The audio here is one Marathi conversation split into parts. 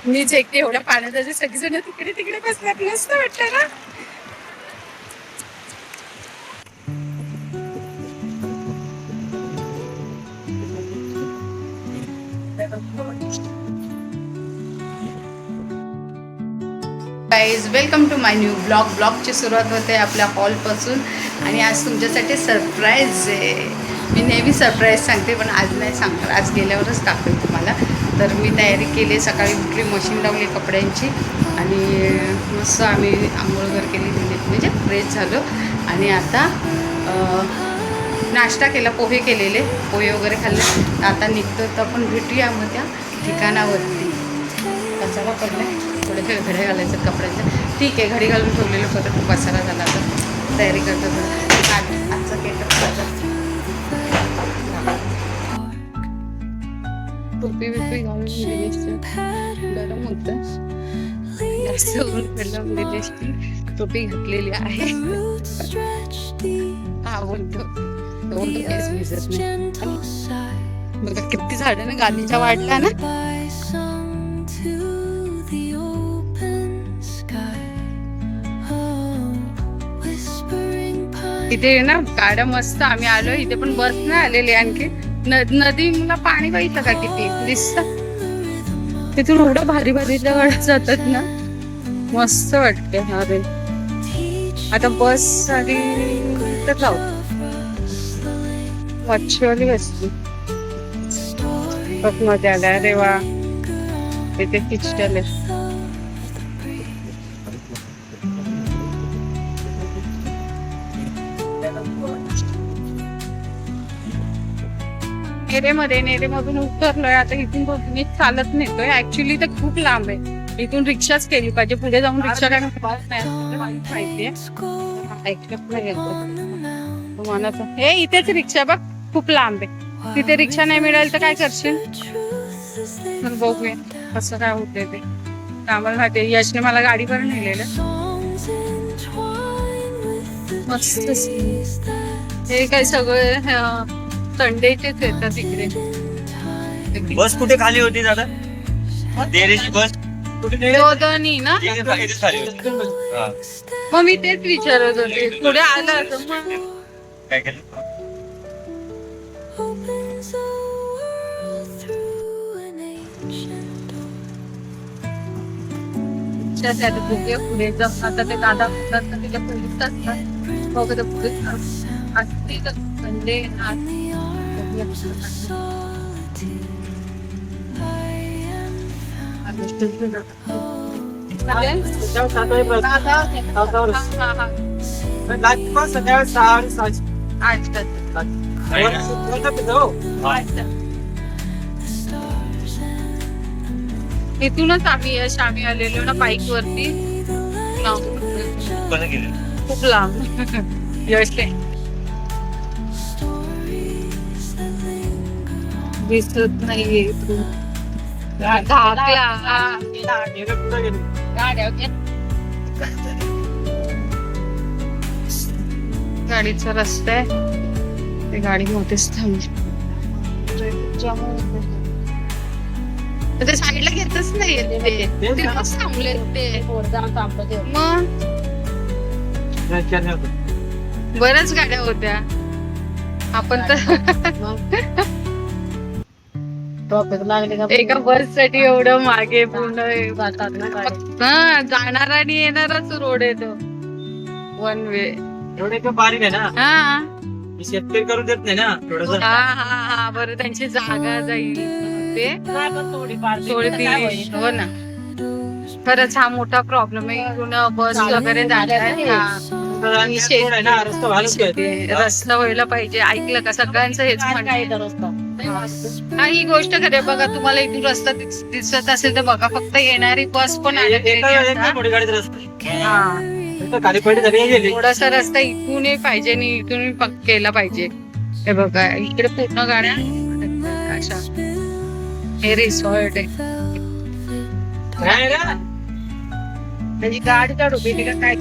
मीच एकटे एवढ्या पाण्यात सगळेजण तिकडे तिकडे बसल्यात मस्त वाटतं ना. Guys welcome to my new ब्लॉगची सुरुवात होते आपल्या हॉलपासून. आणि आज तुमच्यासाठी सरप्राईज आहे. मी नेहमी सरप्राईज सांगते पण आज नाही सांगणार, आज गेल्यावरच दाखवेल तुम्हाला. तर मी तयारी केली, सकाळी उठली, मशीन लावली कपड्यांची आणि मस्त आम्ही आंघोळ वगैरे केली, म्हणजे फ्रेश झालो. आणि आता नाश्ता केला, पोहे केलेले, पोहे वगैरे खाल्ले. आता निघतो तर आपण भेटूया मग त्या ठिकाणावरती. कचरा पडला, थोडे घड्या घालायचं कपड्यांचं. ठीक आहे, घडी घालून ठेवलेलं परत पसारा झाला तर तयारी करतो. आजचा केटअप टोपी बिपी घालून दिली, गरम होतं जास्त ऊन पडलं, दिली टोपी घातलेली आहे. हा बोलतो केस भिजत नाही. बघा किती झाडाने गालीचा वाढला ना. इथे ना गाड्या मस्त, आम्ही आलो इथे पण बस नाही आलेली आणखी. नदी मला पाणी बघितलं का किती दिसत तिथून, एवढं भारी भारीच्या गाड्या जातात ना, मस्त वाटते. अरे आता बस आली तर जाऊ. मच्छीवाली बसली बस, मजा आल्या. अरे वा, इथे किचटल आहे. नेरेमधून उतरलोय आता. इथून मी चालत नेतोय, ऍक्च्युली तर खूप लांब आहे. इथून रिक्षाच केली पाहिजे, पुढे जाऊन रिक्षा काय माहितीये. म्हणत हे इथेच रिक्षा बघ, खूप लांब आहे. तिथे रिक्षा नाही मिळाली तर काय करशील. बघूया कसं काय होते ते. आम्हाला माहिती, यशने मला गाडीवर नेलेलं. मस्त हे काय सगळं संडेचेच येतात तिकडे. बस कुठे खाली होती दादा? देरेची बस दोन्ही ना. मग मी तेच विचारत होते, पुढे आलं तर मग काय केलं. पुढे जाऊन आता ते दादा तिच्या पोलीस असतात बघत पुढे असते संडे. इथूनच आम्ही आलेलो ना बाईक वरती. खूप लांब यश दिसत नाहीये इथून. गाडीचा रस्ता आहे, ते गाडी मोठीच थांबली. ते साईडला घेतच नाहीये ते थांबले ते. मग बऱ्याच गाड्या होत्या. आपण तर एका बस साठी एवढं मागे पूर्ण जाणार आणि येणारच रोड आहे तो, वन वे. एवढे तो बारीक आहे ना. हा शेतकरी करून देत नाही ना थोडस. हा बरं, त्यांची जागा जाईल ते थोडी. हो ना, खरंच हा मोठा प्रॉब्लेम आहे. इथून बस वगैरे जात आहे. रस्ता व्हायला पाहिजे. ऐकलं का, सगळ्यांचं हेच म्हणणं. हा ही गोष्ट खरे. बघा, तुम्हाला इथून रस्ता दिसत असेल तर बघा, फक्त येणारी बस पण थोडासा रस्ता इथूनही पाहिजे आणि इथून केला पाहिजे. हे बघा, इकडे पूर्ण गाड्या अशा. हे रिसॉर्ट आहे, म्हणजे गाडी काढू काय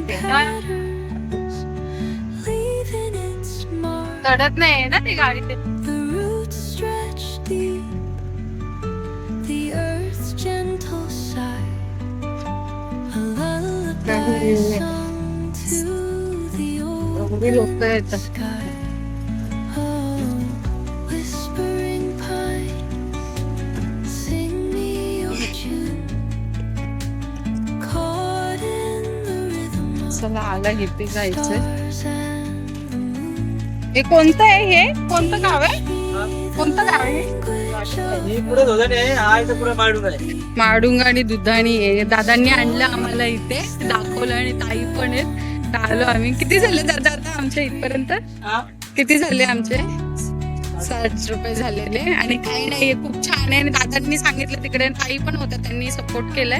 चढत नाही ना ती गाडी. The earth's gentle sigh एवढी लोक येतात. चला आला इथे जायचंय. हे कोणतं आहे? हे कोणतं गाव आहे? कोणतं गाव आहे? ही पुढे धोदाणी आहे, हा इथं पुढे माडून आहे. माडुंग आणि दुधाणी आहे. दादांनी आणलं आम्हाला इथे, दाखवलं आणि ताई पण आहेत. आलो आम्ही. किती झाले दादा आता आमच्या इथपर्यंत? किती झाले आमचे? 60 रुपये झालेले. आणि काही नाहीये, खूप छान आहे. आणि दादांनी सांगितलं तिकडे, ताई पण होत्या, त्यांनी सपोर्ट केलाय.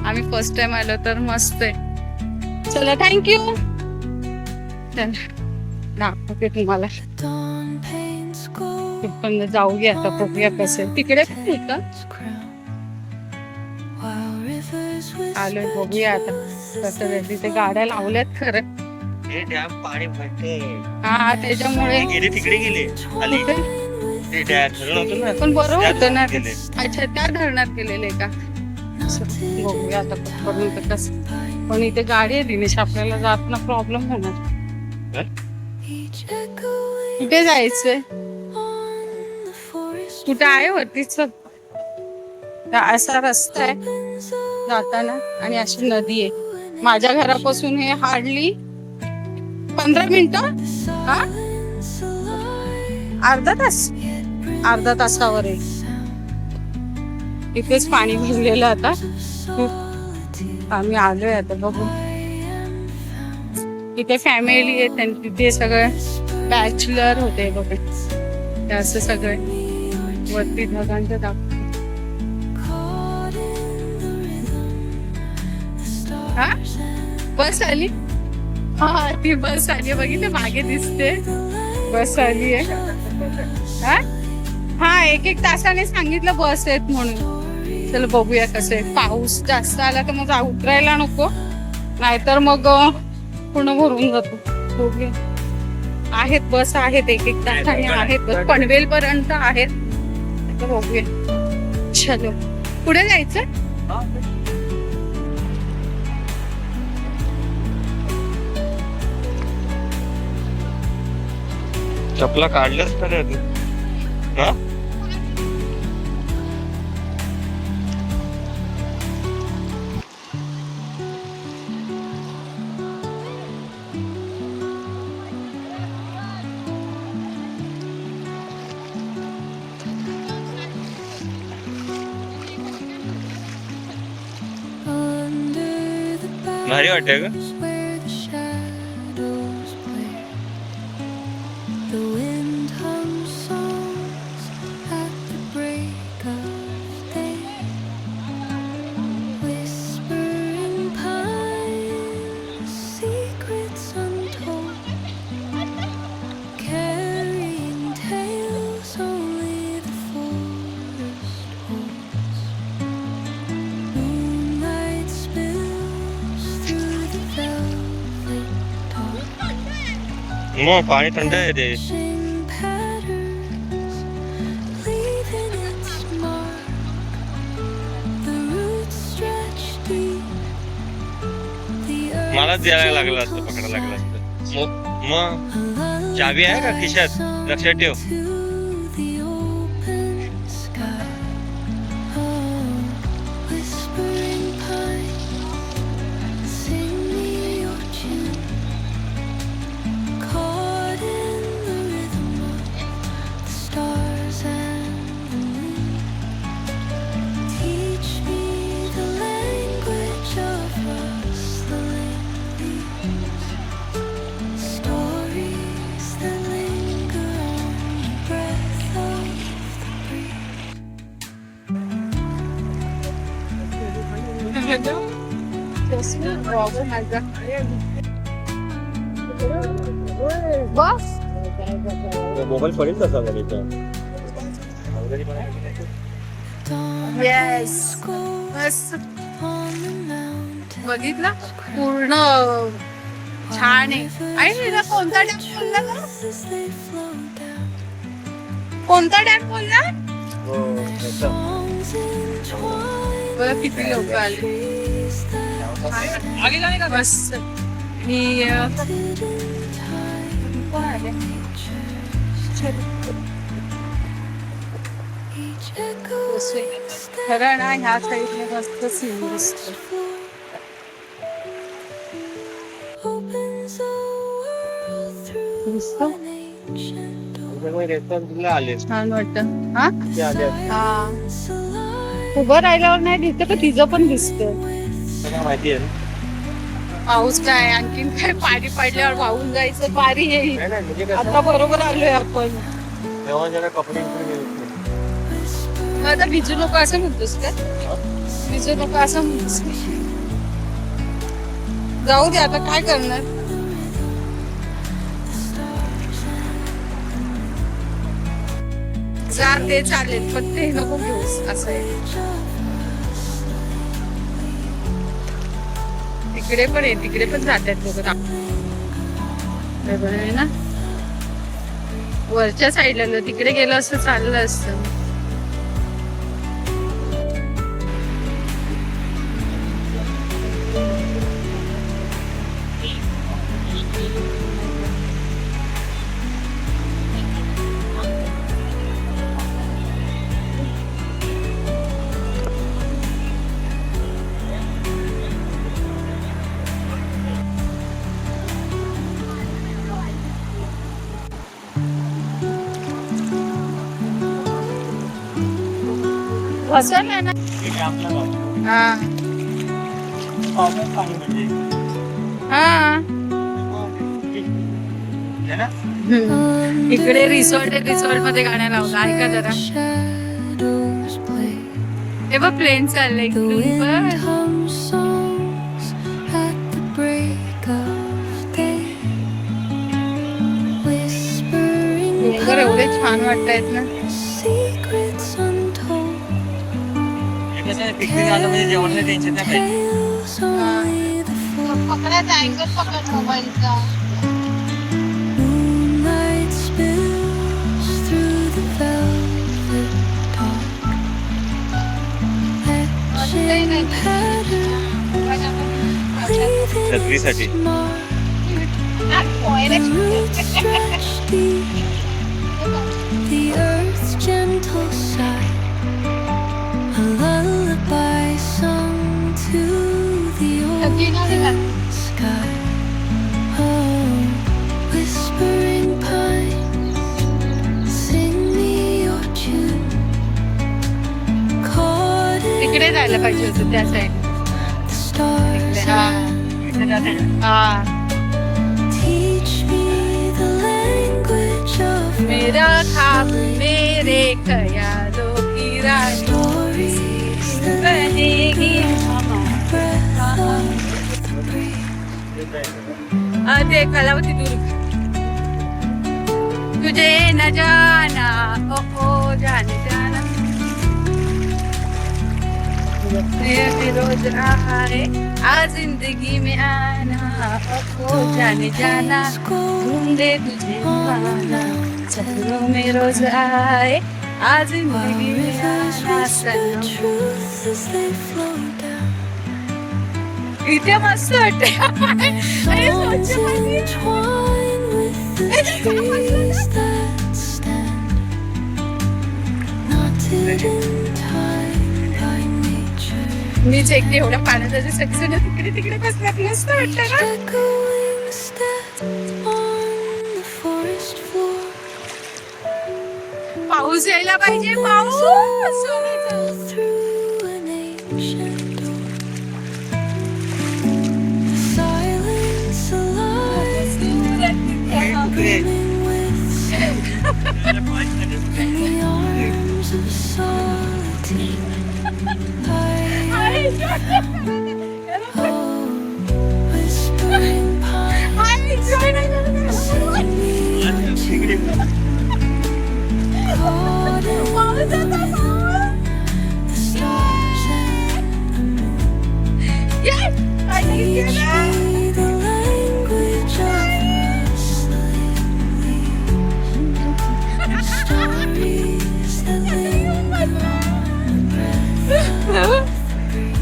आम्ही फर्स्ट टाइम आलो तर मस्त आहे. चला थँक्यू. दाखवते तुम्हाला. पण जाऊया आता, बघूया कसं. तिकडे पण होतं. आलोय, बघूया आता कसं. तिथे गाड्या लावल्यात खरं. हे डॅम पाणी भरते. हा त्याच्यामुळे गेले तिकडे गेले खाली. ते डॅम धरण होतं ना. पण बरं होतं ना. गेले. अच्छा, त्या धरणात गेलेले का? बघूया आता कुठपर्यंत कसं. पण इथे गाडी आहे दिनेश, आपल्याला जात ना प्रॉब्लेम होणार. कुठे जायचंय? कुठे आहे वरतीच? असा रस्ता आहे जाताना आणि अशी नदी आहे. माझ्या घरापासून हे हार्डली 15 मिनिटं. हा, अर्धा तासावर आहे. इथेच पाणी भरलेलं आता खूप. आम्ही आलोय आता, बघू. इथे फॅमिली आहे, तिथे सगळं बॅचलर होते बघ. ते असं सगळं वरती ढगांचं दाखव. हा, बस आली. हा, ती बस आली, बघितले मागे दिसते. बस आली आहे. हा, 1-1 तासाने सांगितलं बस आहेत म्हणून. चल बघूया कसं आहे. पाऊस जास्त आला तर मग उतरायला नको, नाहीतर मग पूर्ण भरून जातो. बघूया. आहेत बस, आहेत 1-1 तासाने आहेत बस. पनवेल पर्यंत आहेत. बघूया. चलो पुढे जायचं. चपला काढल्याच खरं तू. हा, भारी वाटतंय का? मग पाणी थंड आहे ते. मलाच द्यायला लागलं असतं, पकडायला लागलं असतं. मग चावी आहे का खिशात? लक्षात ठेव. बस मोबाईल पडेल तसा मला. येस, बघितलं पूर्ण छान आहे. आणि तिला कोणता डॅम बोलला ना? कोणता डॅम बोलला? बघ किती लोक आले. मस्त मी खरं ना ह्या साईडने मस्त सीन दिसतो. दिसतो? आले छान वाटतं. हा आले हा उभं राहिल्यावर नाही दिसतं का तिचं पण दिसतं. माहिती आहे पाऊस काय आणखीन काय पाणी पडल्यावर वाहून जायचं पारी येईल. म्हणजे आता बरोबर आलोय आपण. तेव्हा जरा कपडे मग आता भिजू नको असं म्हणतोस का? भिजू नको असं म्हणतोस का? जाऊ दे आता काय करणार. जा ते चालेल पण ते नको घेऊस असं आहे. तिकडे पण आहे तिकडे पण जातात लोक बरोबर आहे ना. वरच्या साईडला तिकडे गेलं असतं चाललं असतं. वसरलं ना. हा हा इकडे रिसॉर्ट आहे. रिसॉर्ट मध्ये गाणं लावलं ऐका जरा. हे बघ प्लेन चाललंय इकडून डोंगर एवढे छान वाटतायत ना. जेवणाचं टेन्शन नाही पकडायचा ऐकत पकड मोबाईलचा. छत्रीसाठी The earth's gentle sigh, a lullaby sung to the open sky. Oh, whispering pines, sing me your tune. Caught in तिकडे जायला पाहिजे होतं त्या साईड. the stars, हा teach me the language of मेरा ख्वाब मेरे ख्यालों की रानी stories that बनेगी breath of the breeze. अरे कलावती दुर्ग. तुझे न जाना ओ जाने जाना ये रोज आए आज जिंदगी में आना ओ जाने जाना ढूंढे तुझे पाना सपनों में रोज आए आज जिंदगी में आना Sanam. Truth as they flow down. इथे मस्त वाटते. अरे स्वच्छ पाणी. Entwine with the trees that stand, knotted in time by nature, मीच एकटे एवढ्या पाण्याच्या सगळं तिकडे तिकडे बसण्यात मस्त वाटतं ना. echoing steps on the forest floor. पाऊस यायला पाहिजे. पाऊस Through an ancient door, the silence alive, brimming with in the arms of solitude. Whispering pines, sing me your tune. Caught in the stars and the moon. Teach me the language of rustling leaves. Stories that linger on the breath.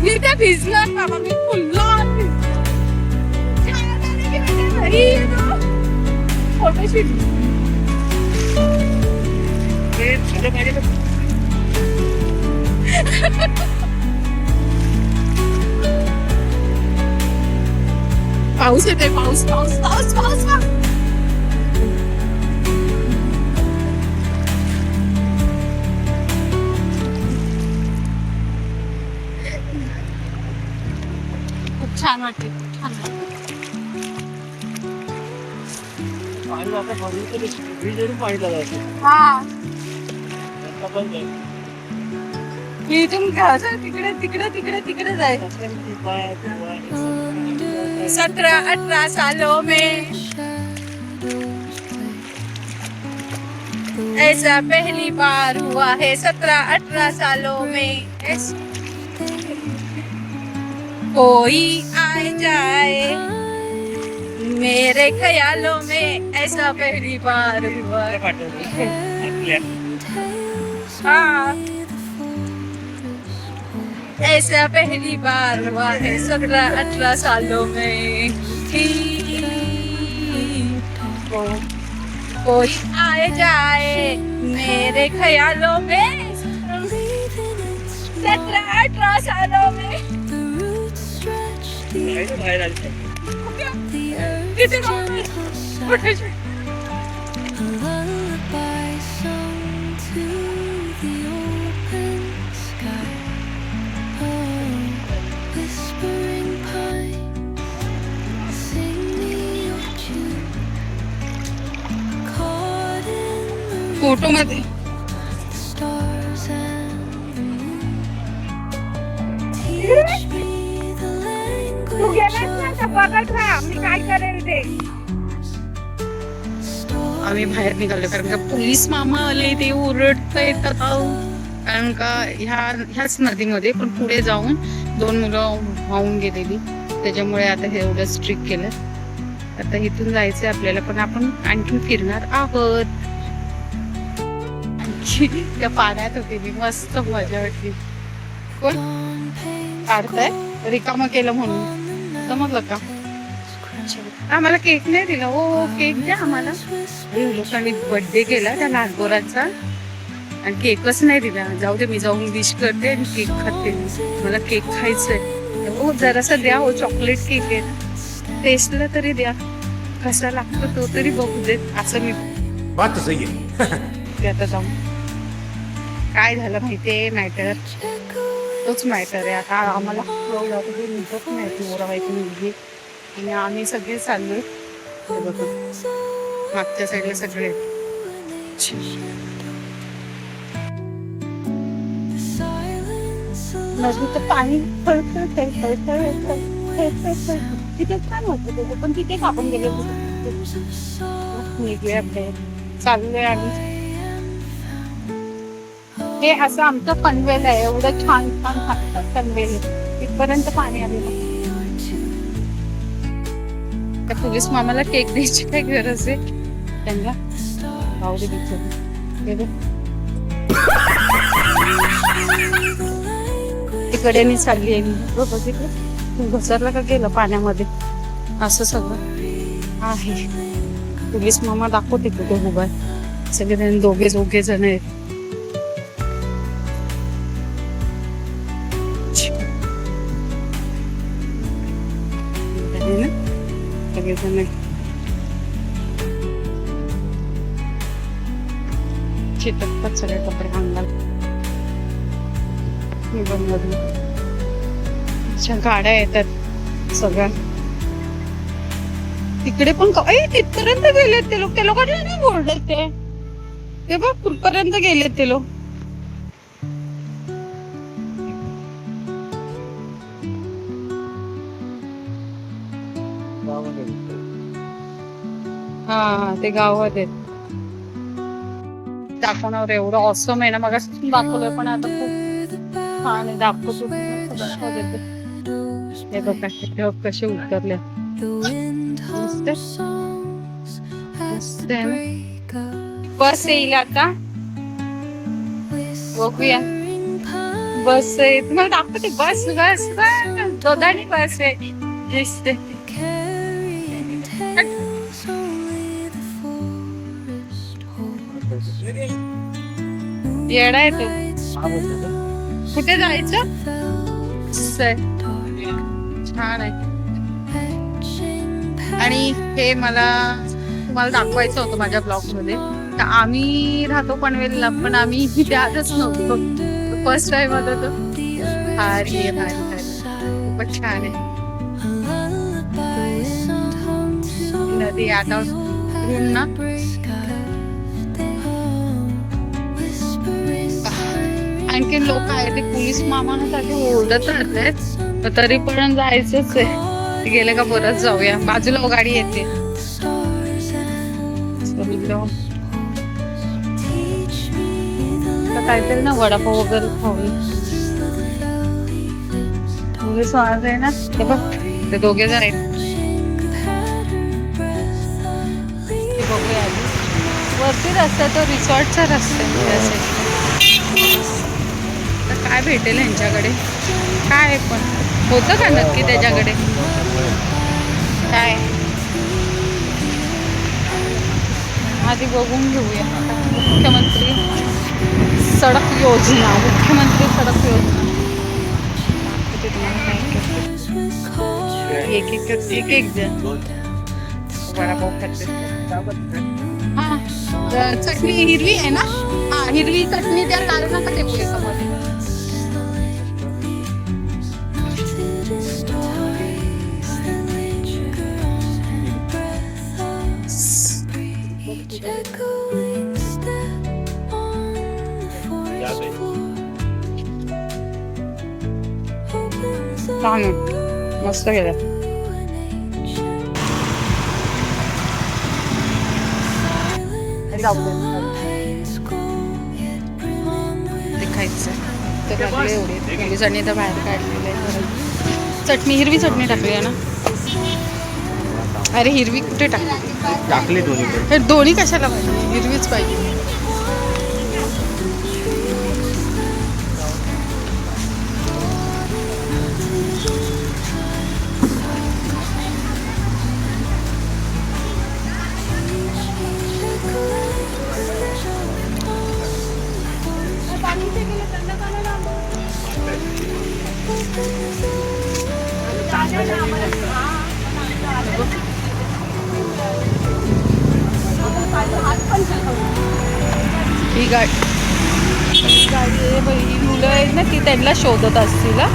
मी त्या भिजणार बाबा. मी फुलणार फोटोशूट पाऊस येते पाऊस पाऊस पाऊस पाऊस खूप छान वाटते खूप छान वाटते हा इथून घ्यायचं तिकडे तिकडे तिकडे तिकडे जायचं 17-18 सालों में ऐसा पहली बार हुआ है 17-18 सालों में कोई आए जाए मेरे ख्यालों में ऐसा पहली बार हुआ हाँ ऐसा पहली बार हुआ है 17-18 सालों में कोई आए जाए मेरे ख्यालों में 17-18 सालों में किती फोटो मध्ये तू गेलास ना तर बघत राहा मी काय करेल ते आम्ही बाहेर निघालो कारण का पोलीस मामा आले ते ओरडता येतात कारण का ह्याच नदीमध्ये पण पुढे जाऊन 2 मुलं वाहून गेलेली त्याच्यामुळे आता हे एवढं स्ट्रिक्ट केलं आता इथून जायचंय आपल्याला पण आपण आणखी फिरणार आहोत आणखी त्या पाण्यात होती मी मस्त मजा वाटली कोण काढताय रिकामं केलं म्हणून समजलं का आम्हाला केक नाही दिला हो केक द्या आम्हाला लोकांनी बर्थडे केला त्या लहान पोरांचा आणि केकच नाही दिला जाऊ दे मी जाऊन विश करते आणि केक खाते मला केक खायचंय हो जरासा द्या हो चॉकलेट केक आहे टेस्टला तरी द्या कसा लागतो तो तरी बघू देत असं मी बात सही आहे आता जाऊन काय झालं माहितीये मॅटर तोच मॅटर आहे आता आम्हाला निघत नाही मोराबाईची मुलगी आणि आम्ही सगळे चाललोय मागच्या साईडला सगळे नदीचं पाणी तिथे छान होतं पण तिथे आपण गेले निघूया आपले चाललोय आणि हे असं आमचं पनवेल आहे एवढं छान छान पनवेल इथपर्यंत पाणी आलेलं त्या पोलीस मामाला केक द्यायची काय गरज आहे त्यांना पाहू दे बिचारी तिकडे मी चालली आहे मी तिकडे घसरला का गेलं पाण्यामध्ये असं सगळं आहे पोलीस मामा दाखवते कुठे उभा आहे सगळे दोघे जण आहेत चिटकतात सगळे कपडे अंगाला गाड्या येतात सगळ्या तिकडे पण तिथपर्यंत गेलेत ते लोक त्या लोकांना नाही बोलत ते बघ कुठपर्यंत गेलेत ते लोक हा ते गावात आहेत दाखवणार एवढं ऑसम आहे ना मग दाखवलंय पण आता खूप छान आहे दाखवतो हे बघा कसे उतरले बस येईल आता बघूया बस आहे तुम्हाला दाखवते बस बस दोघांनी बस आहे दिसते येडा आहे तो. कुठे जायचं? छान आहे. आणि हे मला तुम्हाला दाखवायचं होतं माझ्या ब्लॉग मध्ये. तर आम्ही राहतो पनवेलला, पण आम्ही इथे आजच नव्हतो. फर्स्ट टाइम होता तो. भारी आहे, भारी भारी, खूपच छान आहे. नदी आता ना आणखी लोक आहेत ते पोलीस मामासाठी ओरडत राहतात, तरी पण जायचंच आहे. ते गेले का परत जाऊया. बाजूला गाडी येते. काहीतरी ना वडापाव वगैरे खाऊ. पोलीस वाज आहे ना ते बघ, ते दोघे जण आहेत. बघूया आधी. वरती रस्ता तो रिसॉर्टचा रस्ता आहे. तर काय भेटेल यांच्याकडे? काय पण होतं का नक्की त्याच्याकडे? काय आधी बघून घेऊया. मुख्यमंत्री सडक योजना, मुख्यमंत्री सडक योजना. एक एक जण वडापाव खाते. हा, चटणी हिरवी आहे ना? हा, हिरवी चटणी द्या. लाल नका देऊ याच्यामध्ये. छान मस्त गेलं. खायचं तर लागले एवढे पोलिसांनी तर बाहेर काढलेलं आहे. चटणी हिरवी चटणी टाकली आहे ना? अरे हिरवी कुठे टाकली दोन्ही पण. हे दोन्ही कशाला पाहिजे? हिरवीच पाहिजे. ही गाडी आहे बाई. मुलं आहेत ना ती त्यांना शोधत असतील आहे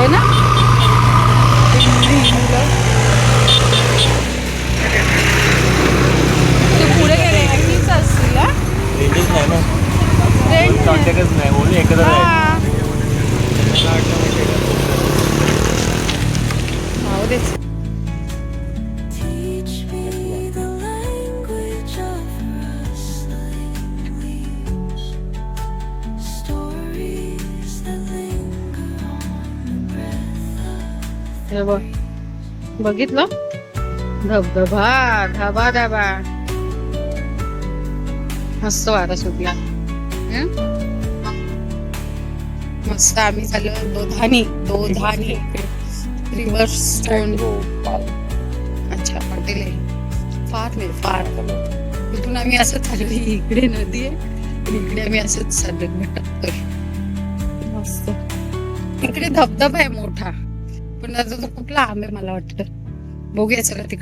ना? मुलं ते पुढे गेले हीच असतील. बघितलं धबधबा धबा धबा. मस्त वारा सुटला. मस्त आम्ही झालो दोधानी रिव्हर्स स्टोन. अच्छा हॉटेल आहे. फार नाही फार. इथून आम्ही असंच चाललो. इकडे नदी आहे, इकडे आम्ही असंच चाललो भटकतोय. मस्त. इकडे धबधबा आहे मोठा, पण आता तो खूप लांब आहे मला वाटतं. बघूया चला तिकडे.